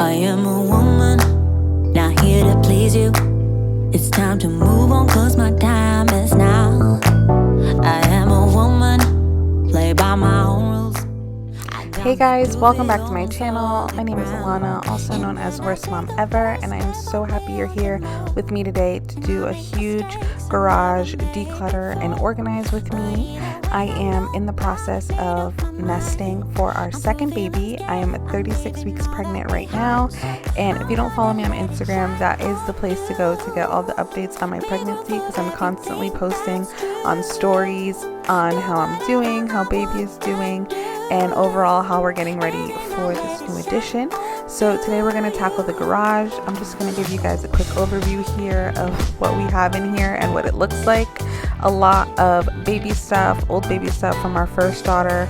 I am a woman, not here to please you. It's time to move on, cause my time is now. I am a woman, play by my own rules. Hey guys, welcome back to my channel. My name is Alana, also known as Worst Mom Ever, and I am so happy you're here with me today to do a huge garage declutter and organize with me. I am in the process of nesting for our second baby. I am 36 weeks pregnant right now, and if you don't follow me on Instagram, that is the place to go to get all the updates on my pregnancy, because I'm constantly posting on stories on how I'm doing, how baby is doing, and overall how we're getting ready for this new addition. So today we're going to tackle the garage. I'm just going to give you guys a quick overview here of what we have in here and what it looks like. A lot of baby stuff, old baby stuff from our first daughter,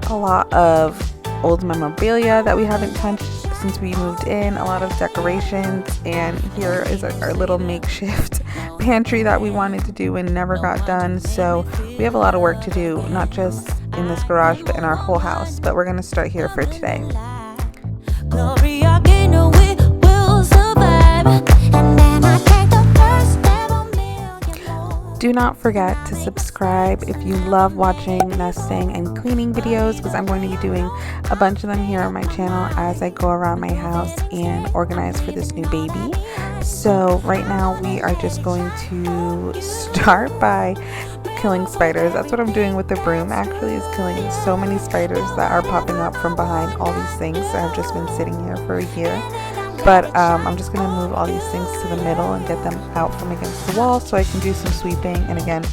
a lot of old memorabilia that we haven't touched since we moved in, a lot of decorations, and here is our little makeshift pantry that we wanted to do and never got done. So we have a lot of work to do, not just in this garage but in our whole house, but we're going to start here for today. Do not forget to subscribe if you love watching nesting and cleaning videos, because I'm going to be doing a bunch of them here on my channel as I go around my house and organize for this new baby. So right now we are just going to start by killing spiders. That's what I'm doing with the broom, actually, is killing so many spiders that are popping up from behind all these things that have just been sitting here for a year. But I'm just going to move all these things to the middle and get them out from against the wall so I can do some sweeping. And again,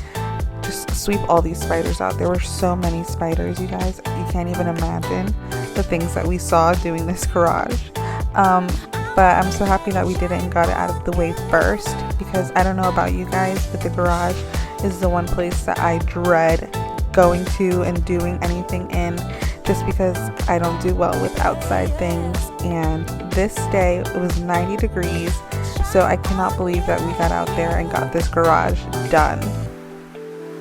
just sweep all these spiders out. There were so many spiders, you guys. You can't even imagine the things that we saw doing this garage. But I'm so happy that we did it and got it out of the way first, because I don't know about you guys, but the garage is the one place that I dread going to and doing anything in, just because I don't do well with outside things. And this day it was 90 degrees, so I cannot believe that we got out there and got this garage done.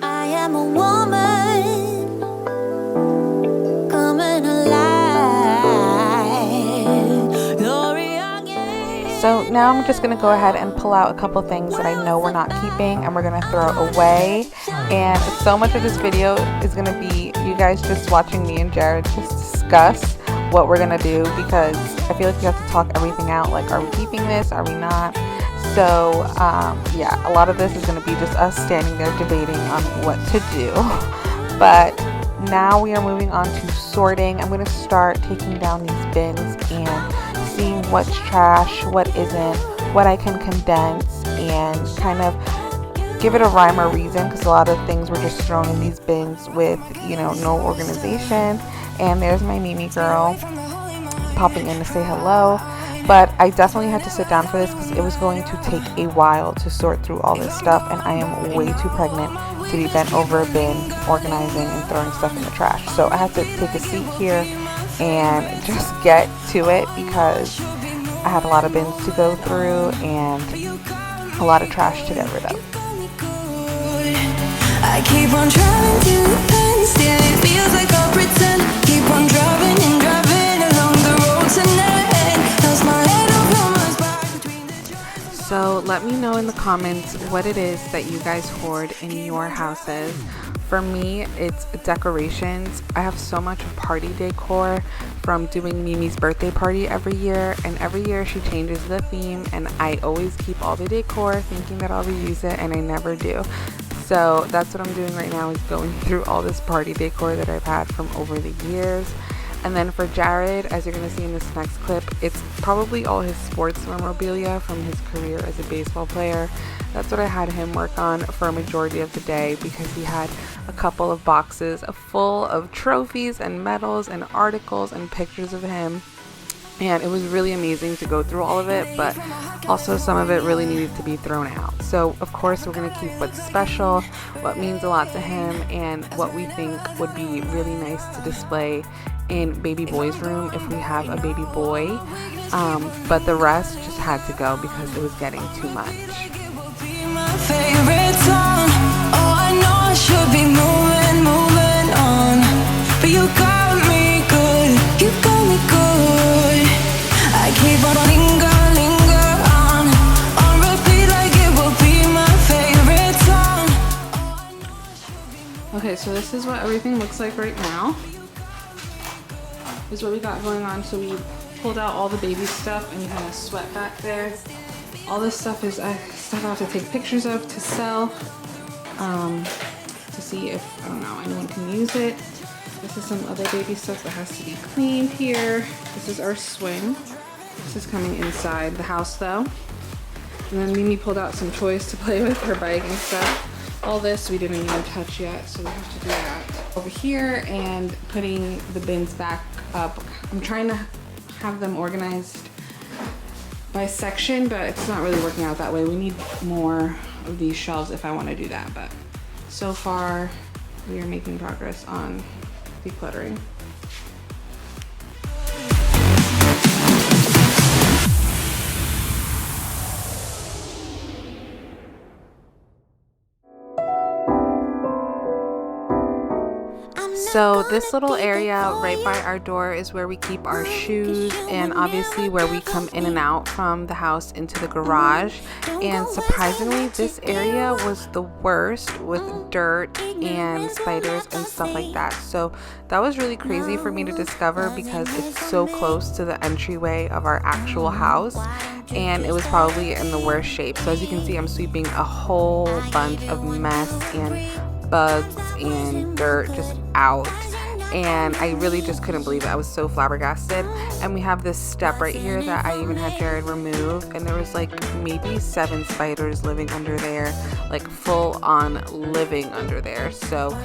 I am a woman coming alive. So now I'm just going to go ahead and pull out a couple things that I know we're not keeping and we're going to throw away. And so much of this video is going to be you guys just watching me and Jared just discuss what we're going to do, because I feel like you have to talk everything out. Like, are we keeping this? Are we not? So yeah, a lot of this is going to be just us standing there debating on what to do. But now we are moving on to sorting. I'm going to start taking down these bins and seeing what's trash, what isn't, what I can condense, and kind of give it a rhyme or reason, because a lot of things were just thrown in these bins with, you know, no organization. And there's my Mimi girl popping in to say hello. But I definitely had to sit down for this because it was going to take a while to sort through all this stuff, and I am way too pregnant to be bent over a bin organizing and throwing stuff in the trash. So I had to take a seat here and just get to it, because I had a lot of bins to go through and a lot of trash to get rid of. I keep on driving to the pen, still it feels like I'll pretend. Keep on driving and driving along the road tonight. Lost my head over my spine between the... So let me know in the comments what it is that you guys hoard in your houses. For me, it's decorations. I have so much party decor from doing Mimi's birthday party every year, and every year she changes the theme, and I always keep all the decor thinking that I'll reuse it, and I never do. So that's what I'm doing right now, is going through all this party decor that I've had from over the years. And then for Jared, as you're going to see in this next clip, it's probably all his sports memorabilia from his career as a baseball player. That's what I had him work on for a majority of the day, because he had a couple of boxes full of trophies and medals and articles and pictures of him. And it was really amazing to go through all of it, but also some of it really needed to be thrown out. So of course we're going to keep what's special, what means a lot to him, and what we think would be really nice to display in baby boy's room if we have a baby boy. But the rest just had to go because it was getting too much. But you got me good, you got me good. I keep Okay, so this is what everything looks like right now. This is what we got going on. So we pulled out all the baby stuff and we had a sweat back there. All this stuff is stuff I have to take pictures of to sell, to see if, I don't know, anyone can use it. This is some other baby stuff that has to be cleaned here. This is our swing. This is coming inside the house though. And then Mimi pulled out some toys to play with, her bike and stuff. All this we didn't even touch yet, so we have to do that over here. And putting the bins back up. I'm trying to have them organized by section, but it's not really working out that way. We need more of these shelves if I want to do that, but so far we are making progress on decluttering. So this little area right by our door is where we keep our shoes, and obviously where we come in and out from the house into the garage. And surprisingly, this area was the worst with dirt and spiders and stuff like that. So that was really crazy for me to discover because it's so close to the entryway of our actual house, and it was probably in the worst shape. So as you can see, I'm sweeping a whole bunch of mess and bugs and dirt just out, and I really just couldn't believe it. I was so flabbergasted. And we have this step right here that I even had Jared remove, and there was like maybe 7 spiders living under there, like full on living under there. So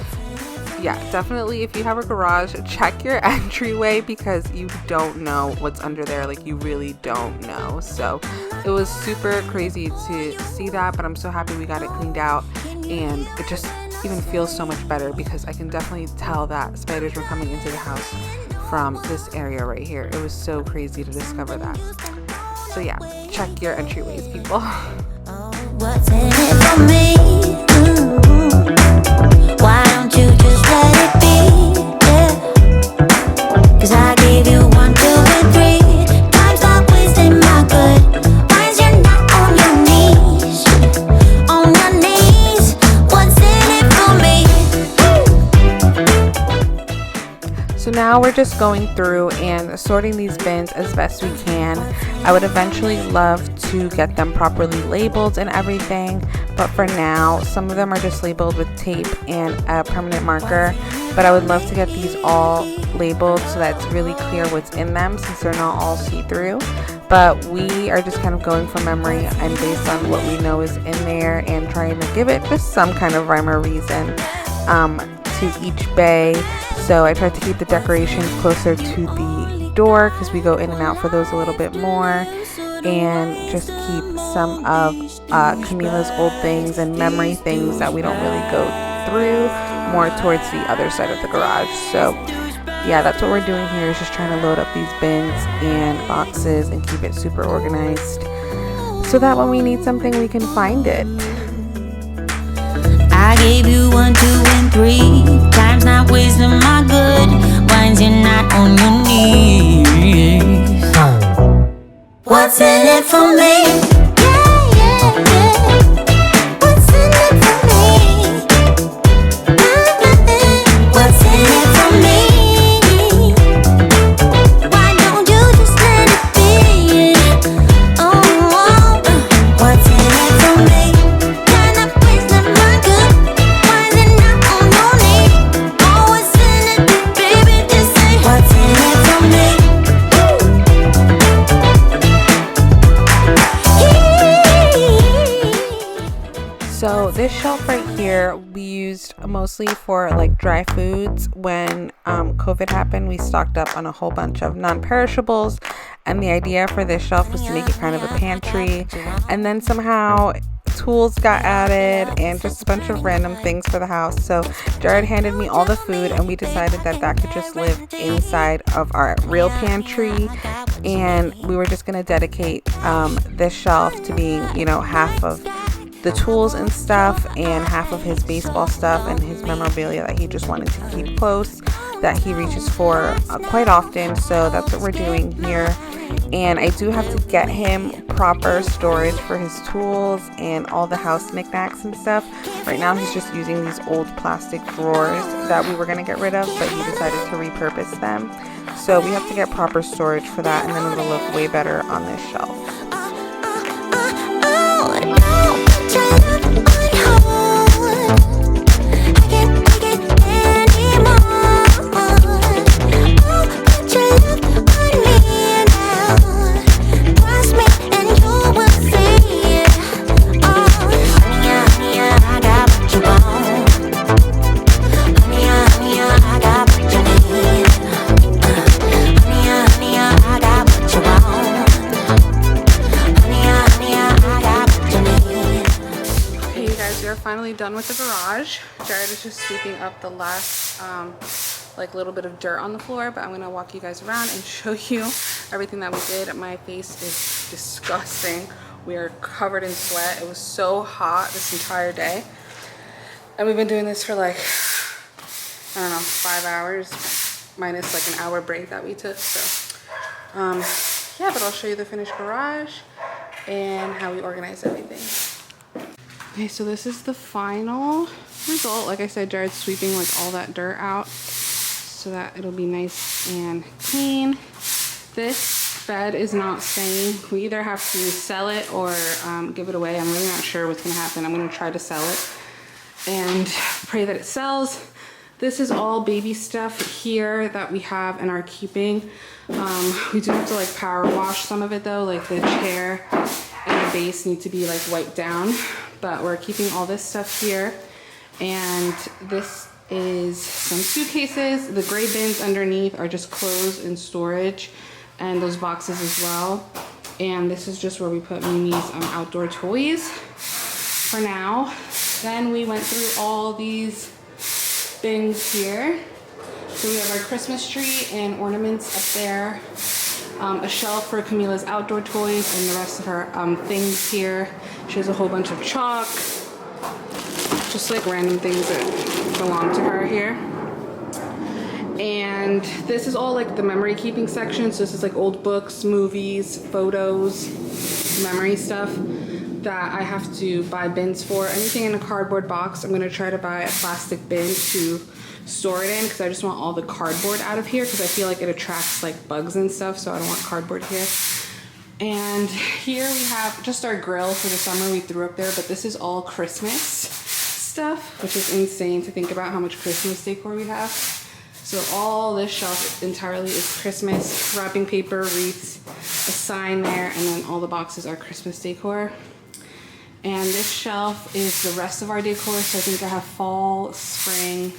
yeah, definitely if you have a garage, check your entryway because you don't know what's under there. Like, you really don't know. So it was super crazy to see that, but I'm so happy we got it cleaned out, and it just even feels so much better because I can definitely tell that spiders were coming into the house from this area right here. It was so crazy to discover that. So yeah, check your entryways, people. What's in it for me? Why don't you just let it be? Yeah. 'Cause I gave you 1, 2, and 3 times, not wasting my good. Why is you not on your knees? On your knees. What's in it for me? So now we're just going through and sorting these bins as best we can. I would eventually love to get them properly labeled and everything, but for now some of them are just labeled with tape and a permanent marker, but I would love to get these all labeled so that it's really clear what's in them since they're not all see-through. But we are just kind of going from memory and based on what we know is in there and trying to give it just some kind of rhyme or reason to each bay. So I tried to keep the decorations closer to the door because we go in and out for those a little bit more, and just keep some of Camila's old things and memory things that we don't really go through more towards the other side of the garage. So yeah, that's what we're doing here, is just trying to load up these bins and boxes and keep it super organized so that when we need something we can find it. I gave you 1, 2, and 3 times, not wasting my good. Why you not on your knees? What's in it for me? Yeah, yeah, yeah. What's in it for me? What's in it for me? Why don't you just let it be? Oh, what's in it for me? Why not wasting my good? Why is it not on your knee? Oh, what's in it, baby? Just say what's in it for me? So this shelf right here we used mostly for like dry foods. When COVID happened, we stocked up on a whole bunch of non-perishables, and the idea for this shelf was to make it kind of a pantry, and then somehow tools got added and just a bunch of random things for the house. So Jared handed me all the food, and we decided that that could just live inside of our real pantry, and we were just going to dedicate this shelf to being, you know, half of the tools and stuff and half of his baseball stuff and his memorabilia that he just wanted to keep close, that he reaches for quite often. So that's what we're doing here. and I do have to get him proper storage for his tools and all the house knickknacks and stuff. Right now he's just using these old plastic drawers that we were going to get rid of, but he decided to repurpose them. So we have to get proper storage for that, and then it'll look way better on this shelf. Finally done with the garage. Jared is just sweeping up the last like little bit of dirt on the floor, but I'm gonna walk you guys around and show you everything that we did. My face is disgusting. We are covered in sweat. It was so hot this entire day, and we've been doing this for like, I don't know, 5 hours minus like an hour break that we took. So yeah, but I'll show you the finished garage and how we organize everything. Okay, so this is the final result. Like I said, Jared's sweeping like all that dirt out so that it'll be nice and clean. This bed is not staying. We either have to sell it or give it away. I'm really not sure what's gonna happen. I'm gonna try to sell it and pray that it sells. This is all baby stuff here that we have and are keeping. We do have to like power wash some of it though, like the chair and the base need to be like wiped down. But we're keeping all this stuff here. And this is some suitcases. The gray bins underneath are just clothes and storage, and those boxes as well. And this is just where we put Mimi's outdoor toys for now. Then we went through all these bins here. So we have our Christmas tree and ornaments up there. A shelf for Camila's outdoor toys and the rest of her things here. She has a whole bunch of chalk, just like random things that belong to her here. And this is all like the memory keeping section. So this is like old books, movies, photos, memory stuff that I have to buy bins for. Anything in a cardboard box, I'm gonna try to buy a plastic bin to store it in, because I just want all the cardboard out of here, because I feel like it attracts like bugs and stuff, so I don't want cardboard here. And here we have just our grill for the summer we threw up there, but this is all Christmas stuff, which is insane to think about how much Christmas decor we have. So all this shelf entirely is Christmas, wrapping paper, wreaths, a sign there, and then all the boxes are Christmas decor. And this shelf is the rest of our decor, so I think I have fall, spring,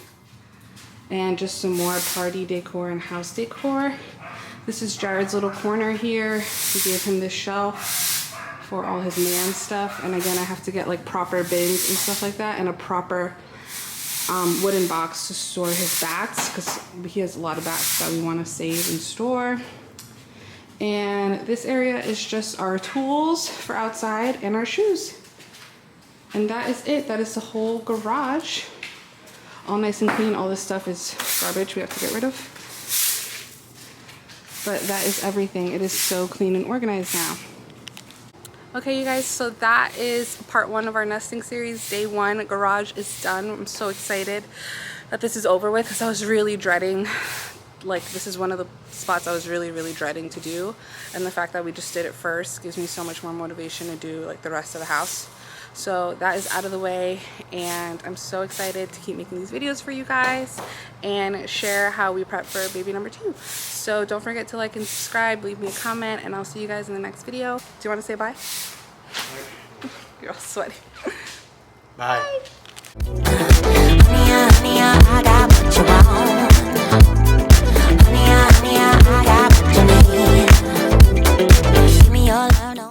and just some more party decor and house decor. This is Jared's little corner here. We gave him this shelf for all his man stuff. And again, I have to get like proper bins and stuff like that, and a proper wooden box to store his bats, because he has a lot of bats that we want to save and store. And this area is just our tools for outside and our shoes. And that is it. That is the whole garage. All nice and clean. All this stuff is garbage we have to get rid of. But that is everything. It is so clean and organized now. Okay, you guys, so that is part 1 of our nesting series. Day 1 garage is done. I'm so excited that this is over with, because I was really dreading, like, this is one of the spots I was really dreading to do. And the fact that we just did it first gives me so much more motivation to do like the rest of the house. So that is out of the way, and I'm so excited to keep making these videos for you guys and share how we prep for baby number 2. So don't forget to like and subscribe, leave me a comment, and I'll see you guys in the next video. Do you want to say bye? You're all sweaty. Bye. Bye.